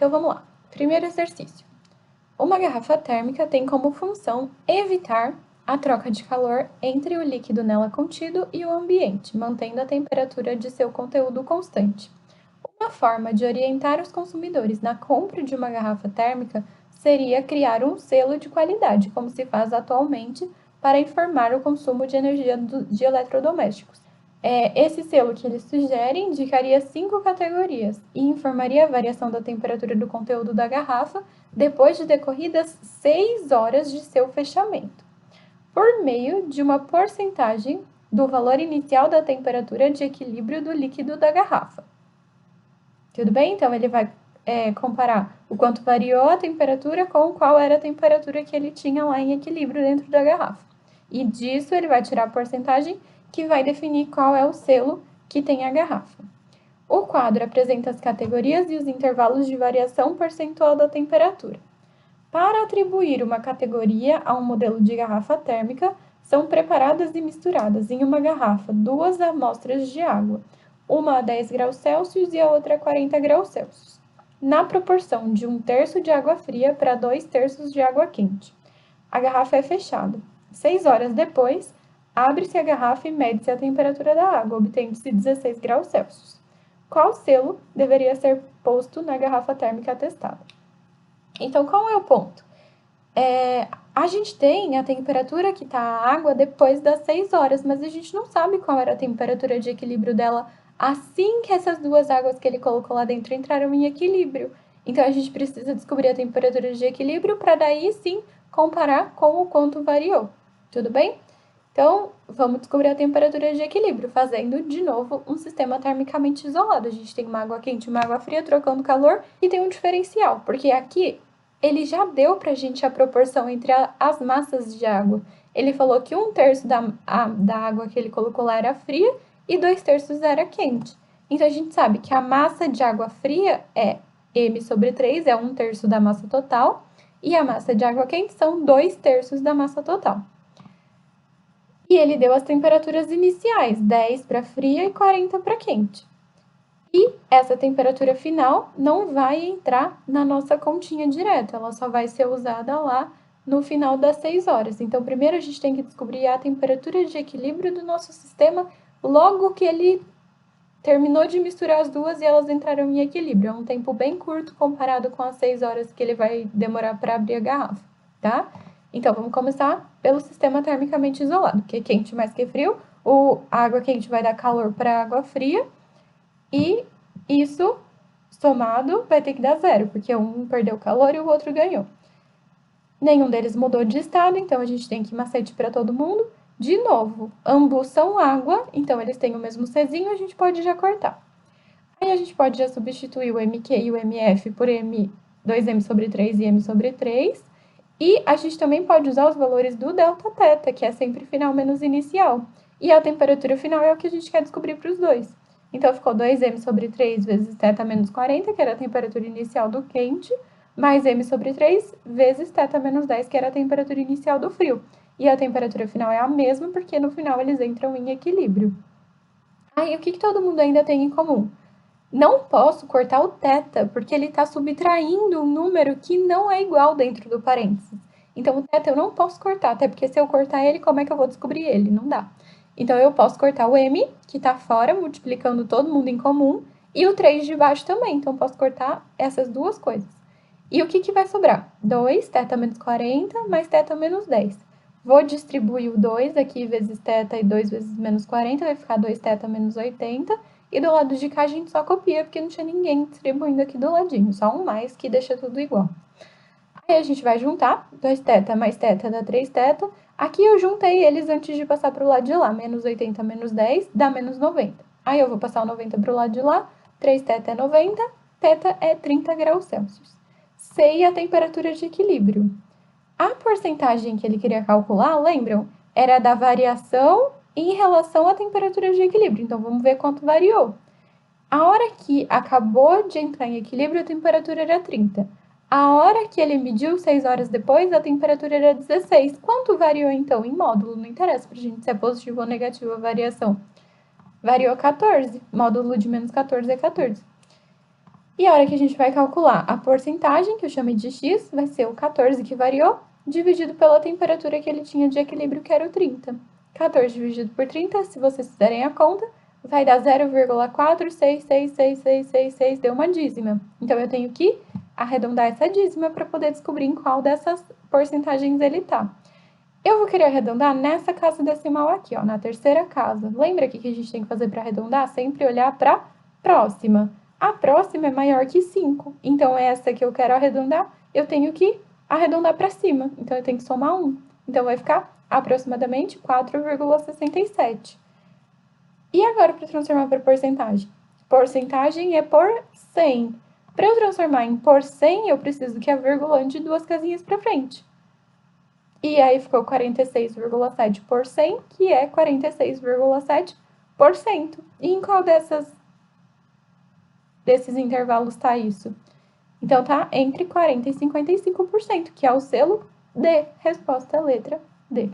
Então, vamos lá. Primeiro exercício. Uma garrafa térmica tem como função evitar a troca de calor entre o líquido nela contido e o ambiente, mantendo a temperatura de seu conteúdo constante. Uma forma de orientar os consumidores na compra de uma garrafa térmica seria criar um selo de qualidade, como se faz atualmente, para informar o consumo de energia de eletrodomésticos. Esse selo que eles sugerem indicaria 5 categorias e informaria a variação da temperatura do conteúdo da garrafa depois de decorridas 6 horas de seu fechamento, por meio de uma porcentagem do valor inicial da temperatura de equilíbrio do líquido da garrafa. Tudo bem? Então, ele vai comparar o quanto variou a temperatura com qual era a temperatura que ele tinha lá em equilíbrio dentro da garrafa. E disso ele vai tirar a porcentagem que vai definir qual é o selo que tem a garrafa. O quadro apresenta as categorias e os intervalos de variação percentual da temperatura. Para atribuir uma categoria a um modelo de garrafa térmica, são preparadas e misturadas em uma garrafa 2 amostras de água, uma a 10 graus Celsius e a outra a 40 graus Celsius, na proporção de 1/3 de água fria para 2/3 de água quente. A garrafa é fechada. 6 horas depois, abre-se a garrafa e mede-se a temperatura da água, obtendo-se 16 graus Celsius. Qual selo deveria ser posto na garrafa térmica testada? Então, qual é o ponto? A gente tem a temperatura que está a água depois das 6 horas, mas a gente não sabe qual era a temperatura de equilíbrio dela assim que essas 2 águas que ele colocou lá dentro entraram em equilíbrio. Então, a gente precisa descobrir a temperatura de equilíbrio para daí sim comparar com o quanto variou. Tudo bem? Então, vamos descobrir a temperatura de equilíbrio, fazendo, de novo, um sistema termicamente isolado. A gente tem uma água quente e uma água fria trocando calor e tem um diferencial, porque aqui ele já deu pra gente a proporção entre as massas de água. Ele falou que 1/3 da água que ele colocou lá era fria e 2/3 era quente. Então, a gente sabe que a massa de água fria é m/3, é 1/3 da massa total, e a massa de água quente são 2/3 da massa total. E ele deu as temperaturas iniciais, 10 para fria e 40 para quente. E essa temperatura final não vai entrar na nossa continha direto, ela só vai ser usada lá no final das 6 horas. Então, primeiro a gente tem que descobrir a temperatura de equilíbrio do nosso sistema logo que ele terminou de misturar as duas e elas entraram em equilíbrio. É um tempo bem curto comparado com as 6 horas que ele vai demorar para abrir a garrafa, tá? Então, vamos começar pelo sistema termicamente isolado, que é quente mais que frio. A água quente vai dar calor para a água fria e isso, somado, vai ter que dar 0, porque um perdeu calor e o outro ganhou. Nenhum deles mudou de estado, então a gente tem que macete para todo mundo. De novo, ambos são água, então eles têm o mesmo Czinho, a gente pode já cortar. Aí a gente pode já substituir o MQ e o MF por 2m/3 e m/3. E a gente também pode usar os valores do ΔT, que é sempre final menos inicial. E a temperatura final é o que a gente quer descobrir para os dois. Então, ficou 2m/3 vezes θ menos 40, que era a temperatura inicial do quente, mais m/3 vezes θ menos 10, que era a temperatura inicial do frio. E a temperatura final é a mesma, porque no final eles entram em equilíbrio. Aí, o que todo mundo ainda tem em comum? Não posso cortar o θ, porque ele está subtraindo um número que não é igual dentro do parênteses. Então, o θ eu não posso cortar, até porque se eu cortar ele, como é que eu vou descobrir ele? Não dá. Então, eu posso cortar o m, que está fora, multiplicando todo mundo em comum, e o 3 de baixo também. Então, posso cortar essas duas coisas. E o que vai sobrar? 2, θ menos 40, mais θ menos 10. Vou distribuir o 2 aqui vezes θ e 2 vezes menos 40, vai ficar 2θ menos 80. E do lado de cá a gente só copia, porque não tinha ninguém distribuindo aqui do ladinho, só um mais que deixa tudo igual. Aí a gente vai juntar, 2θ mais θ dá 3θ. Aqui eu juntei eles antes de passar para o lado de lá, menos 80 menos 10 dá menos 90. Aí eu vou passar o 90 para o lado de lá, 3θ é 90, θ é 30 graus Celsius. Sei a temperatura de equilíbrio. A porcentagem que ele queria calcular, lembram? Era da variação em relação à temperatura de equilíbrio. Então, vamos ver quanto variou. A hora que acabou de entrar em equilíbrio, a temperatura era 30. A hora que ele mediu, 6 horas depois, a temperatura era 16. Quanto variou, então, em módulo? Não interessa pra gente se é positivo ou negativo a variação. Variou 14. Módulo de menos 14 é 14. E a hora que a gente vai calcular a porcentagem, que eu chamei de x, vai ser o 14 que variou, dividido pela temperatura que ele tinha de equilíbrio, que era o 30. 14 dividido por 30, se vocês fizerem a conta, vai dar 0,466666, deu uma dízima. Então, eu tenho que arredondar essa dízima para poder descobrir em qual dessas porcentagens ele tá. Eu vou querer arredondar nessa casa decimal aqui, ó, na terceira casa. Lembra que a gente tem que fazer para arredondar? Sempre olhar para próxima. A próxima é maior que 5, então essa que eu quero arredondar, eu tenho que arredondar para cima, então eu tenho que somar 1. Então vai ficar aproximadamente 4,67. E agora para transformar para porcentagem? Porcentagem é por 100. Para eu transformar em por 100, eu preciso que a vírgula ande 2 casinhas para frente. E aí ficou 46,7%, que é 46,7%. E em qual desses intervalos tá isso? Então, tá entre 40% e 55%, que é o selo D. Resposta letra D.